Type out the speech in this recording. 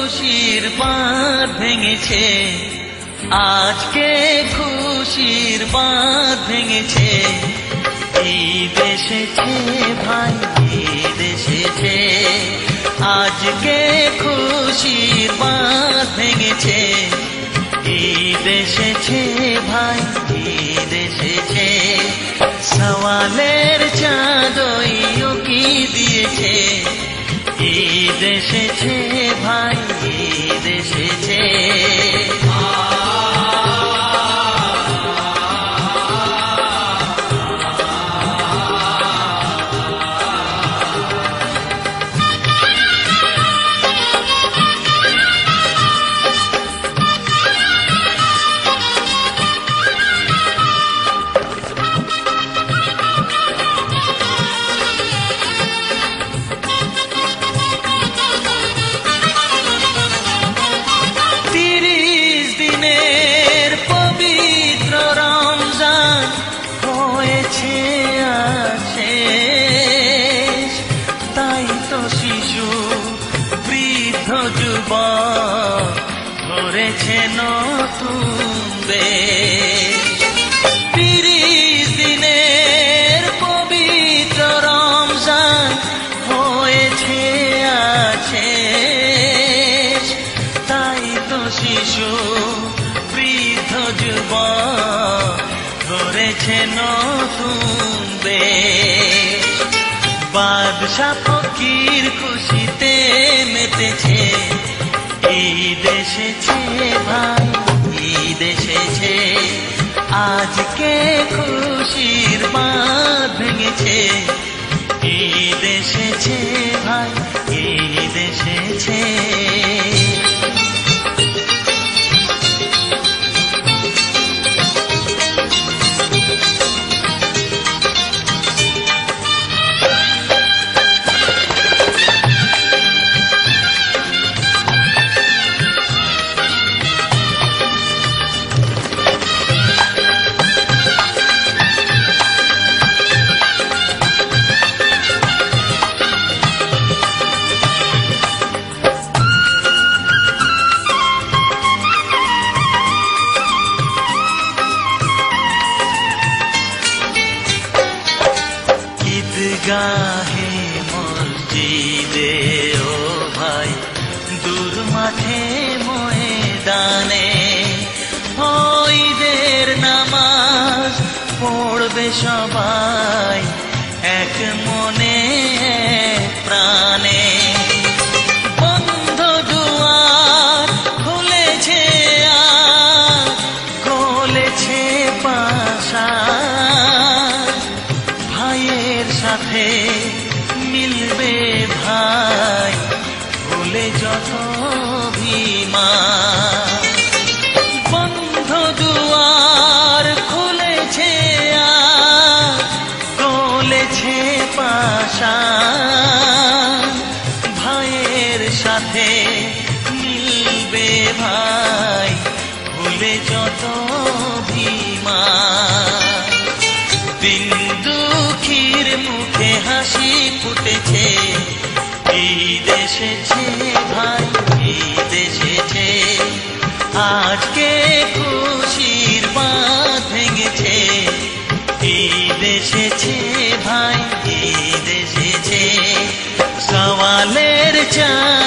খুশির বাঁধ ভেঙেছে, আজকে খুশির বাঁধ ভেঙেছে। ঈদ এসেছে ভাই, ঈদ এসেছে, আজকে খুশির বাঁধ ভেঙেছে। ঈদ এসেছে ভাই, ঈদ এসেছে, সওয়ালের চাঁদ কি দিয়েছে। ঈদ এসেছে ভাই, ঈদ এসেছে। ধরেছে নতুন দেশ। ৩০ দিনের পবিত্র রমজান হয়েছে শেষ, তাই তো শিশু বৃদ্ধ যুবক ধরেছে নতুন দেশ। বাদশা ফকির খুশিতে মেতেছে। ঈদ এসেছে ভাই, ঈদ এসেছে, আজকে খুশির বাঁধ ভেঙেছে। ঈদ এসেছে ভাই, ঈদ এসেছে। গাহে মসজিদে ও ভাই, দূর মাঠে ময়দানে ঈদের নামাজ পড়বে সবাই এক মনে প্রাণে। বন্ধ দুয়ার খুলেছে আর খুলেছে পাশা, ভাইয়ের সাথে মিলবে ভাই ভুলে যত অভিমান। বন্ধ দুয়ার খুলেছে আর খুলেছে পাশা, ভাইয়ের সাথে মিলবে ভাই ভুলে যত অভিমান। দিন দুঃখীর মুখে হাসি ফুটেছে। ঈদ এসেছে ভাই, ঈদ এসেছে, আজকে খুশির বাঁধ ভেঙেছে। ঈদ এসেছে ভাই, ঈদ এসেছে, সওয়ালের চাঁদ